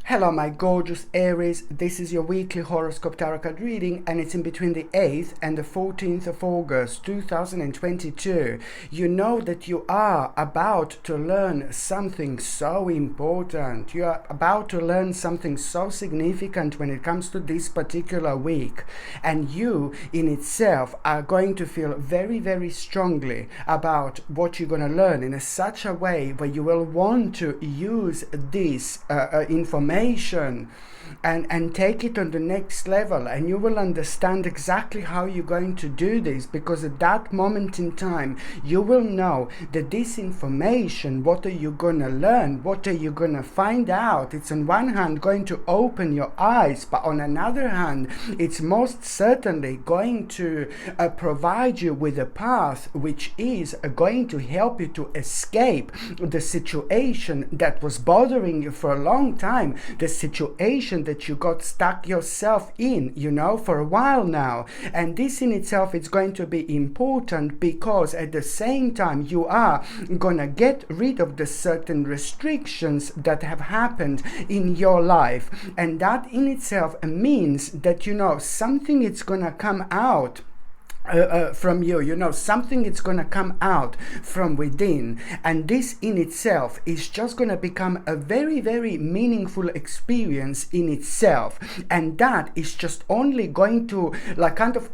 Hello my gorgeous Aries, this is your weekly horoscope tarot card reading and it's in between the 8th and the 14th of August 2022. You know that you are about to learn something so important. You are about to learn something so significant when it comes to this particular week. And you in itself are going to feel very, very strongly about what you're going to learn in such a way where you will want to use this information and take it on the next level, and you will understand exactly how you're going to do this, because at that moment in time you will know that this information, what are you going to learn, what are you going to find out, it's on one hand going to open your eyes, but on another hand it's most certainly going to provide you with a path which is going to help you to escape the situation that was bothering you for a long time, the situation that you got stuck yourself in, for a while now. And this in itself is going to be important, because at the same time you are gonna get rid of the certain restrictions that have happened in your life, and that in itself means that something is gonna come out from you, something is going to come out from within, and this in itself is just going to become a very, very meaningful experience in itself. And that is just only going to,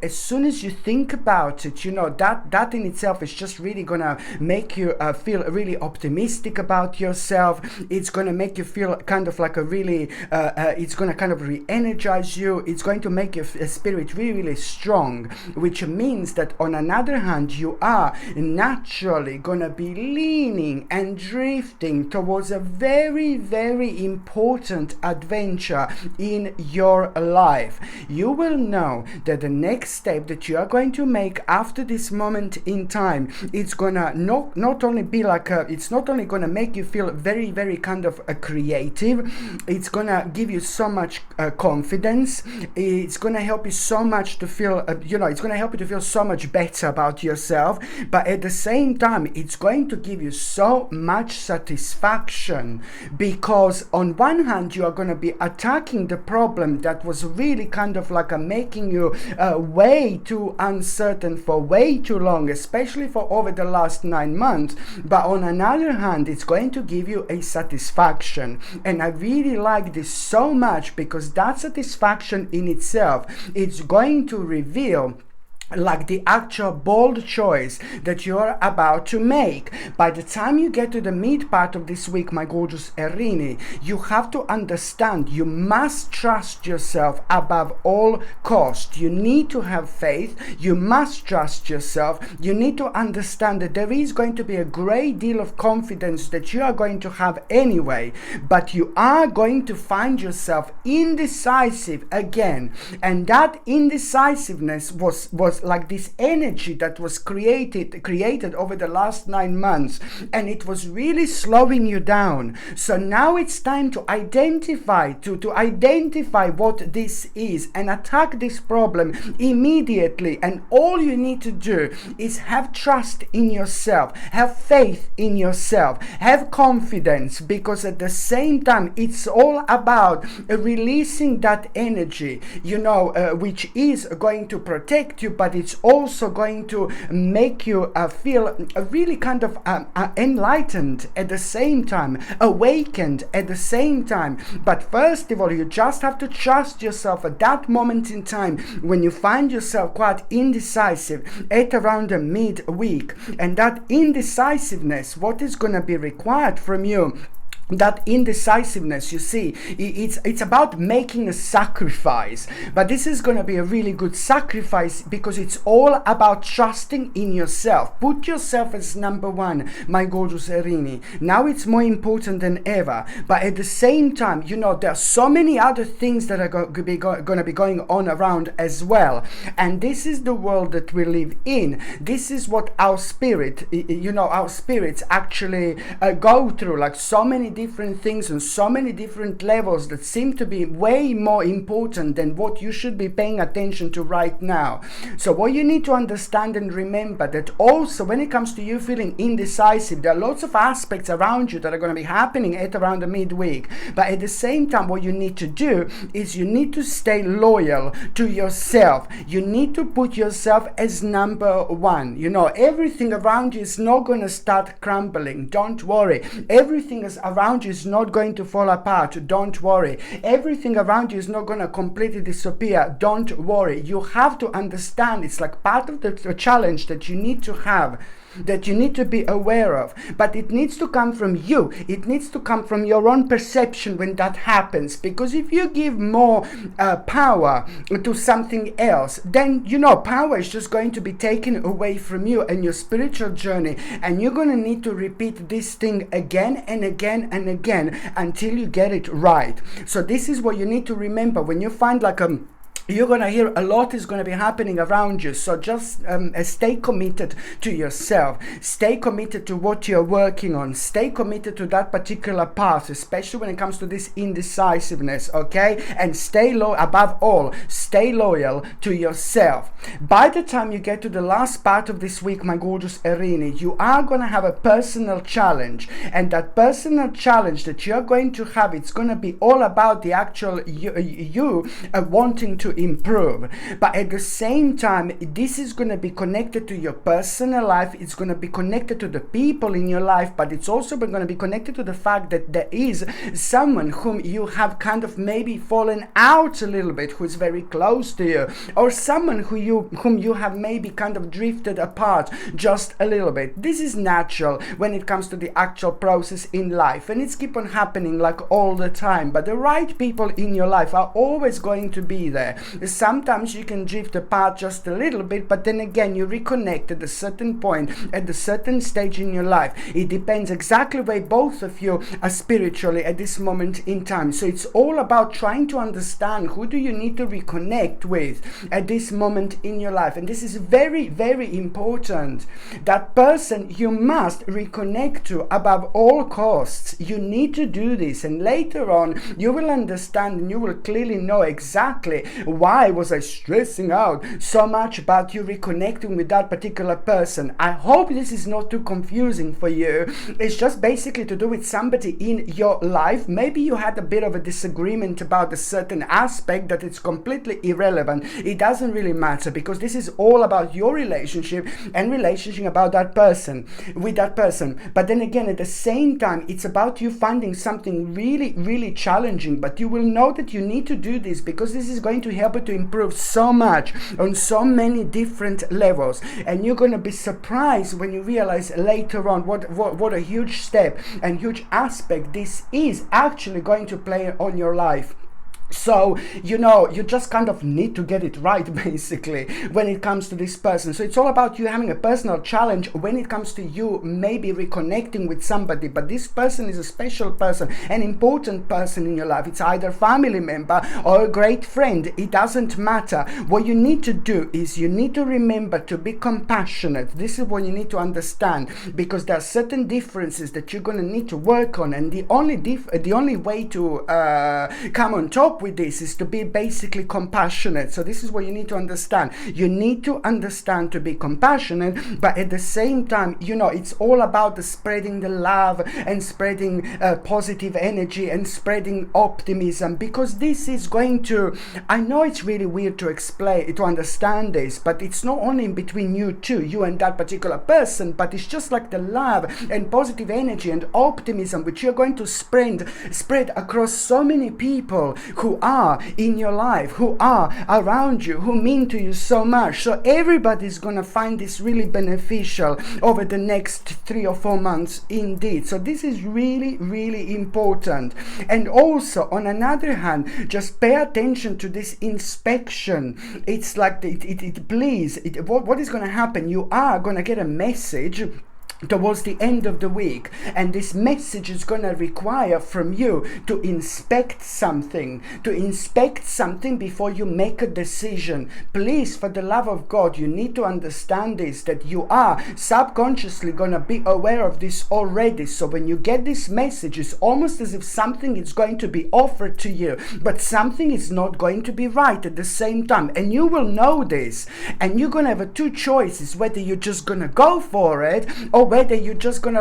as soon as you think about it, that in itself is just really going to make you feel really optimistic about yourself. It's going to make you feel kind of like a really it's going to kind of re-energize you. It's going to make your spirit really, really strong, which means that on another hand you are naturally gonna be leaning and drifting towards a very, very important adventure in your life. You will know that the next step that you are going to make after this moment in time, it's gonna not only be it's not only gonna make you feel very, very kind of creative, it's gonna give you so much confidence, it's gonna help you so much to feel it's gonna help you to feel so much better about yourself, but at the same time it's going to give you so much satisfaction, because on one hand you are going to be attacking the problem that was really kind of making you way too uncertain for way too long, especially for over the last 9 months, but on another hand it's going to give you a satisfaction. And I really like this so much, because that satisfaction in itself, it's going to reveal the actual bold choice that you're about to make. By the time you get to the mid part of this week, my gorgeous Erini, you have to understand you must trust yourself above all cost. You need to have faith. You must trust yourself. You need to understand that there is going to be a great deal of confidence that you are going to have anyway, but you are going to find yourself indecisive again. And that indecisiveness was like this energy that was created over the last 9 months, and it was really slowing you down. So now it's time to identify what this is and attack this problem immediately. And all you need to do is have trust in yourself, have faith in yourself, have confidence, because at the same time it's all about releasing that energy, which is going to protect you, but it's also going to make you feel really kind of enlightened at the same time, awakened at the same time. But first of all, you just have to trust yourself at that moment in time when you find yourself quite indecisive at around the mid-week. And that indecisiveness, what is going to be required from you, that indecisiveness, you see, it's about making a sacrifice, but this is going to be a really good sacrifice, because it's all about trusting in yourself. Put yourself as number one, my gorgeous Erini. Now it's more important than ever, but at the same time, there are so many other things that are going to be going on around as well. And this is the world that we live in. This is what our spirits actually go through, so many different things on so many different levels that seem to be way more important than what you should be paying attention to right now. So what you need to understand and remember that also when it comes to you feeling indecisive, there are lots of aspects around you that are going to be happening at around the midweek. But at the same time, what you need to do is you need to stay loyal to yourself. You need to put yourself as number one. You know, everything around you is not going to start crumbling. Don't worry. Everything is around you is not going to fall apart. Don't worry. Everything around you is not going to completely disappear. Don't worry. You have to understand it's like part of the challenge that you need to have, that you need to be aware of, but it needs to come from you. It needs to come from your own perception when that happens, because if you give more power to something else, then you know power is just going to be taken away from you and your spiritual journey, and you're going to need to repeat this thing again and again and again until you get it right. So this is what you need to remember when you find like you're going to hear a lot is going to be happening around you. So just stay committed to yourself. Stay committed to what you're working on. Stay committed to that particular path, especially when it comes to this indecisiveness, okay? And stay above all, stay loyal to yourself. By the time you get to the last part of this week, my gorgeous Erini, you are going to have a personal challenge. And that personal challenge that you're going to have, it's going to be all about the actual you wanting to improve. But at the same time, this is going to be connected to your personal life. It's going to be connected to the people in your life, but it's also going to be connected to the fact that there is someone whom you have kind of maybe fallen out a little bit, who is very close to you, or someone whom you have maybe kind of drifted apart just a little bit. This is natural when it comes to the actual process in life, and it's keep on happening like all the time. But the right people in your life are always going to be there. Sometimes you can drift apart just a little bit, but then again you reconnect at a certain point, at a certain stage in your life. It depends exactly where both of you are spiritually at this moment in time. So it's all about trying to understand who do you need to reconnect with at this moment in your life. And this is very, very important. That person you must reconnect to above all costs. You need to do this, and later on you will understand and you will clearly know exactly why was I stressing out so much about you reconnecting with that particular person. I hope this is not too confusing for you. It's just basically to do with somebody in your life. Maybe you had a bit of a disagreement about a certain aspect that it's completely irrelevant. It doesn't really matter, because this is all about your relationship and relationship about that person, with that person. But then again, at the same time, it's about you finding something really, really challenging, but you will know that you need to do this because this is going to help you to improve so much on so many different levels. And you're going to be surprised when you realize later on what a huge step and huge aspect this is actually going to play on your life. So, you know, you just kind of need to get it right, basically, when it comes to this person. So it's all about you having a personal challenge when it comes to you maybe reconnecting with somebody. But this person is a special person, an important person in your life. It's either a family member or a great friend. It doesn't matter. What you need to do is you need to remember to be compassionate. This is what you need to understand, because there are certain differences that you're going to need to work on. And the only way to come on top with this is to be basically compassionate. So this is what you need to understand. You need to understand to be compassionate, but at the same time, you know, it's all about the spreading the love and spreading positive energy and spreading optimism, because this is going to, I know it's really weird to explain, to understand this, but it's not only in between you two, you and that particular person, but it's just like the love and positive energy and optimism which you're going to spread across so many people who are in your life, who are around you, who mean to you so much. So everybody's gonna find this really beneficial over the next 3 or 4 months indeed. So this is really, really important. And also, on another hand, just pay attention to this inspection. It's like what is going to happen? You are going to get a message towards the end of the week, and this message is going to require from you to inspect something before you make a decision. Please, for the love of God, you need to understand this, that you are subconsciously going to be aware of this already. So when you get this message, it's almost as if something is going to be offered to you, but something is not going to be right at the same time, and you will know this, and you're going to have two choices, whether you're just going to go for it, or whether you're just gonna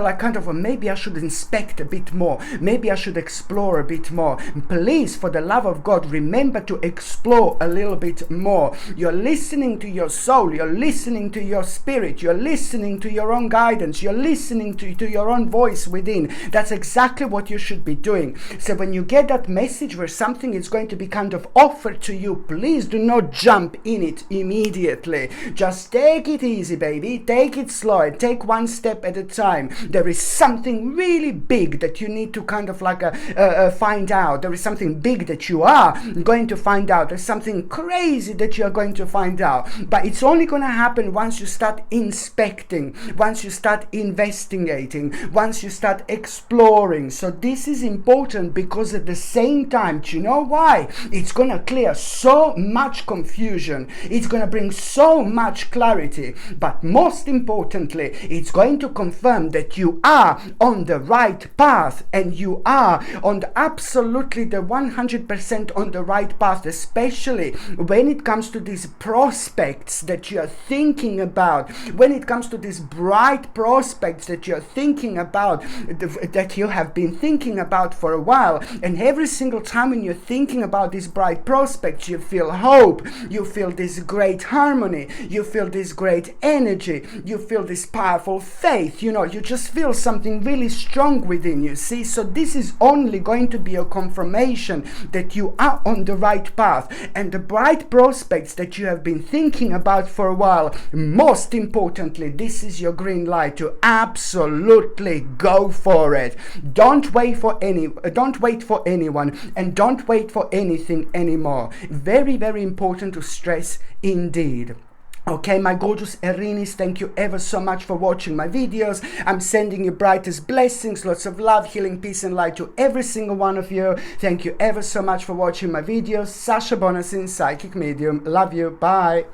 maybe I should inspect a bit more, maybe I should explore a bit more. Please, for the love of God, remember to explore a little bit more. You're listening to your soul, you're listening to your spirit, you're listening to your own guidance, you're listening to your own voice within. That's exactly what you should be doing. So when you get that message where something is going to be kind of offered to you, please do not jump in it immediately. Just take it easy, baby. Take it slow, and take one step at a time. There is something really big that you need to kind of find out. There is something big that you are going to find out. There's something crazy that you are going to find out. But it's only going to happen once you start inspecting, once you start investigating, once you start exploring. So this is important, because at the same time, do you know why? It's going to clear so much confusion. It's going to bring so much clarity. But most importantly, it's going to confirm that you are on the right path, and you are on absolutely the 100% on the right path, especially when it comes to these prospects that you are thinking about, when it comes to these bright prospects that you're thinking about, that you have been thinking about for a while. And every single time when you're thinking about these bright prospects, you feel hope, you feel this great harmony, you feel this great energy, you feel this powerful faith, you just feel something really strong within you, see? So this is only going to be a confirmation that you are on the right path, and the bright prospects that you have been thinking about for a while, most importantly, this is your green light to absolutely go for it. Don't wait for anyone, and don't wait for anything anymore. Very, very important to stress indeed. Okay, my gorgeous Aries, thank you ever so much for watching my videos. I'm sending you brightest blessings, lots of love, healing, peace and light to every single one of you. Thank you ever so much for watching my videos. Sasha Bonasin, Psychic Medium. Love you. Bye.